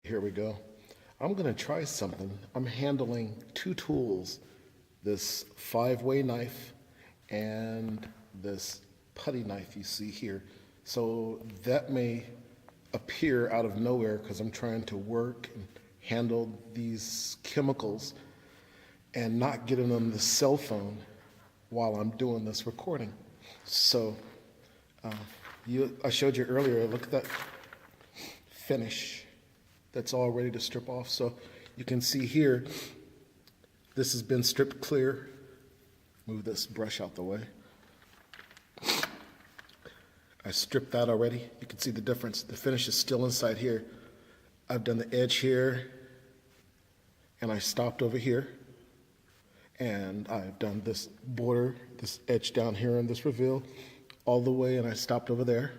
Here we go. I'm going to try something. I'm handling two tools, this 5-way knife and this putty knife you see here. So that may appear out of nowhere because I'm trying to work and handle these chemicals and not getting on the cell phone while I'm doing this recording. So I showed you earlier, look at that finish. That's all ready to strip off. So you can see here, this has been stripped clear. Move this brush out the way. I stripped that already. You can see the difference. The finish is still inside here. I've done the edge here, and I stopped over here. And I've done this border, this edge down here in this reveal, all the way, and I stopped over there.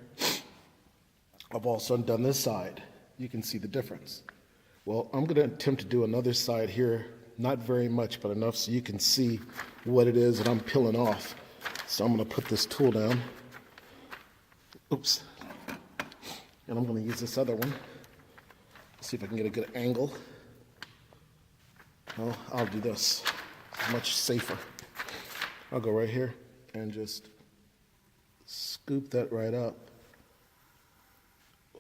I've also done this side. You can see the difference. Well, I'm going to attempt to do another side here, not very much, but enough so you can see what it is that I'm peeling off. So I'm going to put this tool down. Oops. And I'm going to use this other one. See if I can get a good angle. Well, I'll do this. It's much safer. I'll go right here and just scoop that right up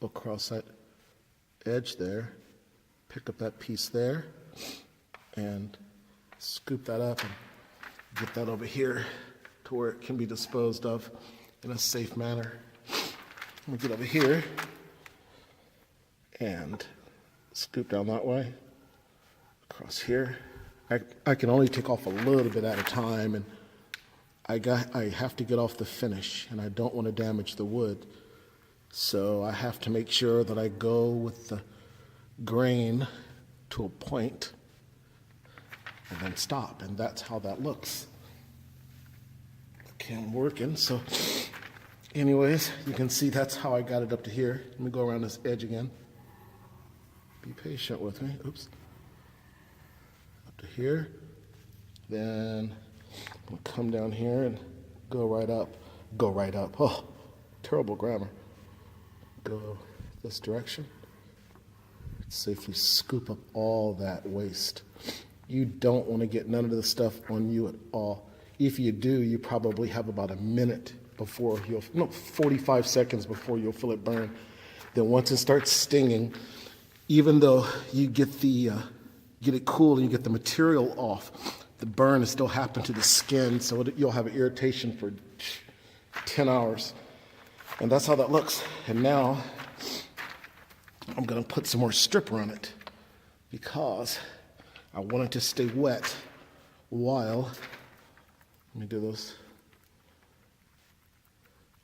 across that edge there, pick up that piece there, and scoop that up and get that over here to where it can be disposed of in a safe manner. Let me get over here and scoop down that way, across here. I can only take off a little bit at a time, and I have to get off the finish, and I don't want to damage the wood. So I have to make sure that I go with the grain to a point and then stop, and that's how that looks. Okay, I'm working, so anyways, you can see that's how I got it up to here. Let me go around this edge again. Be patient with me. Oops. Up to here. Then I'm going to come down here and go right up. Go right up. Oh, terrible grammar. Go this direction. Safely scoop up all that waste. You don't want to get none of this stuff on you at all. If you do, you probably have about a minute before 45 seconds before you'll feel it burn. Then once it starts stinging, even though you get it cool and you get the material off, the burn is still happening to the skin, so you'll have an irritation for 10 hours. And that's how that looks. And now I'm going to put some more stripper on it because I want it to stay wet while, let me do this,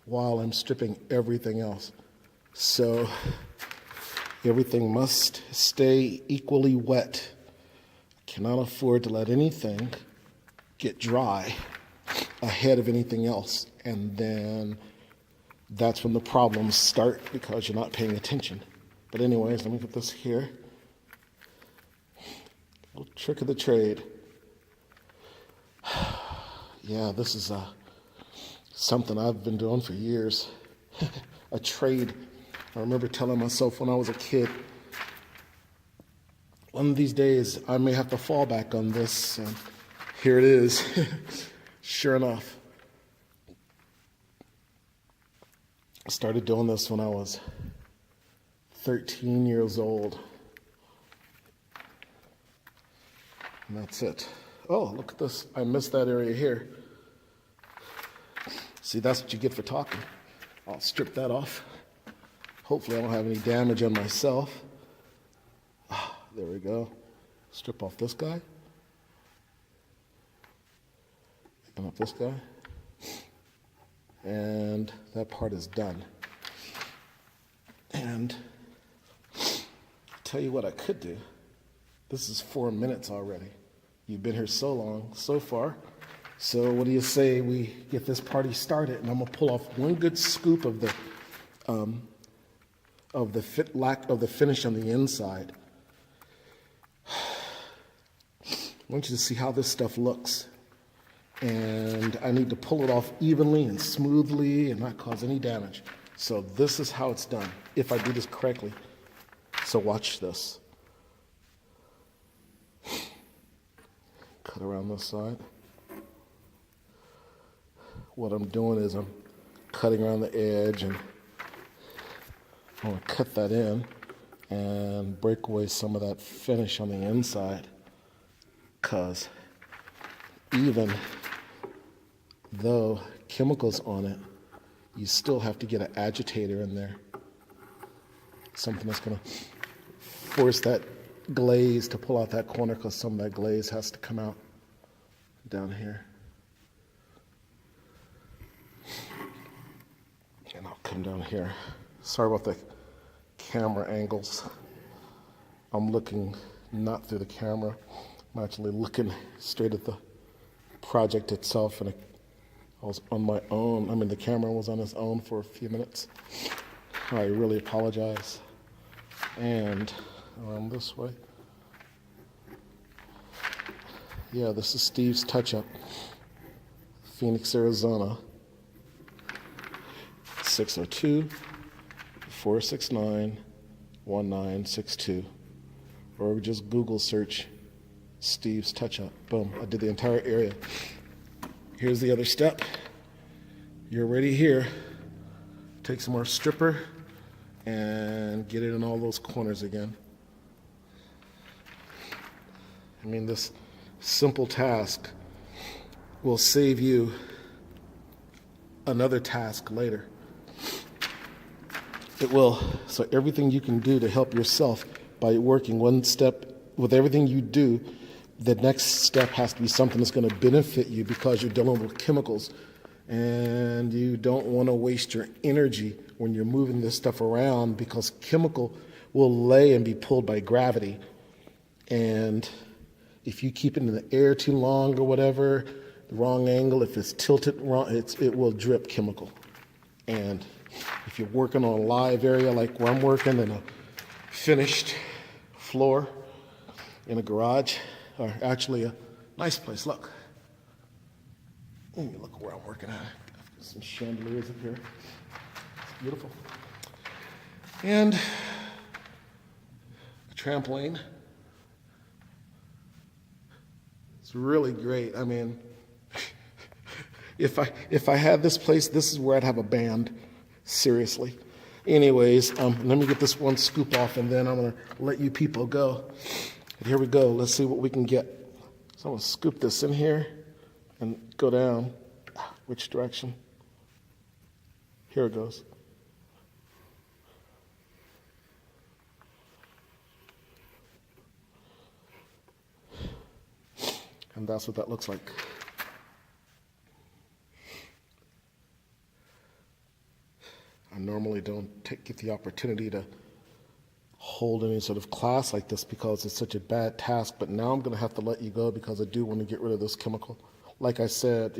while I'm stripping everything else. So everything must stay equally wet. I cannot afford to let anything get dry ahead of anything else. And then that's when the problems start because you're not paying attention. But anyways, let me put this here. Little trick of the trade. Yeah, this is something I've been doing for years. A trade. I remember telling myself when I was a kid, one of these days I may have to fall back on this, and here it is. Sure enough. I started doing this when I was 13 years old. And that's it. Oh, look at this. I missed that area here. See, that's what you get for talking. I'll strip that off. Hopefully I don't have any damage on myself. There we go. Strip off this guy. And off this guy. And that part is done. And tell you what I could do. This is 4 minutes already. You've been here so long, so far. So what do you say we get this party started? And I'm gonna pull off one good scoop of the finish on the inside. I want you to see how this stuff looks. And I need to pull it off evenly and smoothly and not cause any damage. So this is how it's done, if I do this correctly. So watch this. Cut around this side. What I'm doing is I'm cutting around the edge, and I'm going to cut that in and break away some of that finish on the inside, because even though chemicals on it, you still have to get an agitator in there, something that's going to force that glaze to pull out that corner, because some of that glaze has to come out down here. And I'll come down here. Sorry about the camera angles. I'm looking not through the camera. I'm actually looking straight at the project itself, and I was on my own. I mean, the camera was on its own for a few minutes. I really apologize. And around this way. Yeah, this is Steve's Touch-Up, Phoenix, Arizona. 602-469-1962. Or just Google search Steve's Touch-Up. Boom, I did the entire area. Here's the other step. You're already here. Take some more stripper and get it in all those corners again. I mean, this simple task will save you another task later. It will. So everything you can do to help yourself by working one step with everything you do, the next step has to be something that's going to benefit you, because you're dealing with chemicals and you don't want to waste your energy when you're moving this stuff around, because chemical will lay and be pulled by gravity. And if you keep it in the air too long or whatever, the wrong angle, if it's tilted wrong, it will drip chemical. And if you're working on a live area like where I'm working, in a finished floor in a garage, or actually a nice place, look. Let me look where I'm working at. I've got some chandeliers up here. It's beautiful. And a trampoline. It's really great. I mean, if I had this place, this is where I'd have a band. Seriously. Anyways, let me get this one scoop off, and then I'm going to let you people go. And here we go. Let's see what we can get. So I'm going to scoop this in here and go down. Which direction? Here it goes. And that's what that looks like. I normally don't get the opportunity to hold any sort of class like this because it's such a bad task, but now I'm going to have to let you go because I do want to get rid of this chemical. Like I said,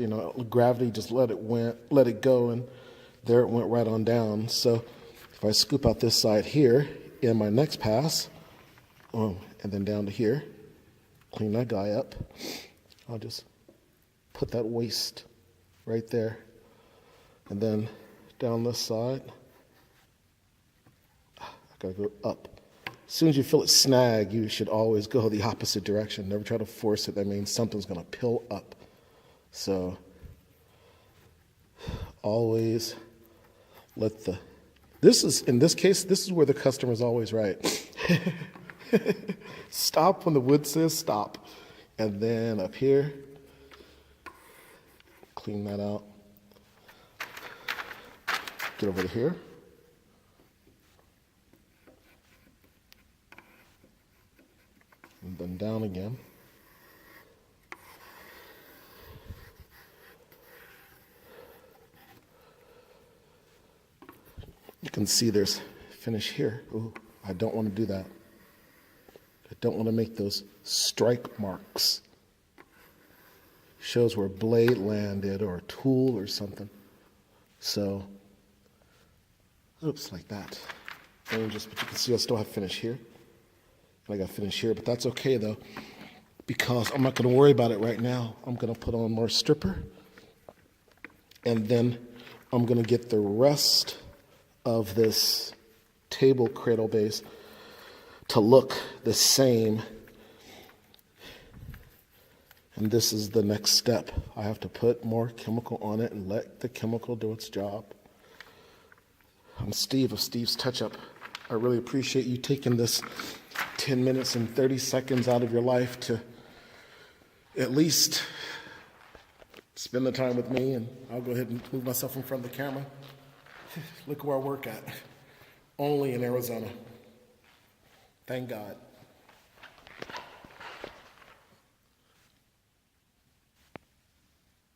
gravity just let it go, and there it went right on down. So if I scoop out this side here in my next pass, and then down to here, clean that guy up, I'll just put that waste right there, and then down this side, I gotta go up. As soon as you feel it snag, you should always go the opposite direction. Never try to force it. That means something's gonna pill up. So always let in this case, this is where the customer's always right. Stop when the wood says stop. And then up here, clean that out. Get over to here. And then down again. You can see there's finish here. Ooh, I don't want to do that. I don't want to make those strike marks. Shows where a blade landed or a tool or something. So, oops, like that. But you can see I still have finish here. And I got finish here, but that's okay though, because I'm not going to worry about it right now. I'm going to put on more stripper, and then I'm going to get the rest of this table cradle base to look the same. And this is the next step. I have to put more chemical on it and let the chemical do its job. I'm Steve of Steve's Touch-Up. I really appreciate you taking this 10 minutes and 30 seconds out of your life to at least spend the time with me, and I'll go ahead and move myself in front of the camera. Look where I work at. Only in Arizona. Thank God.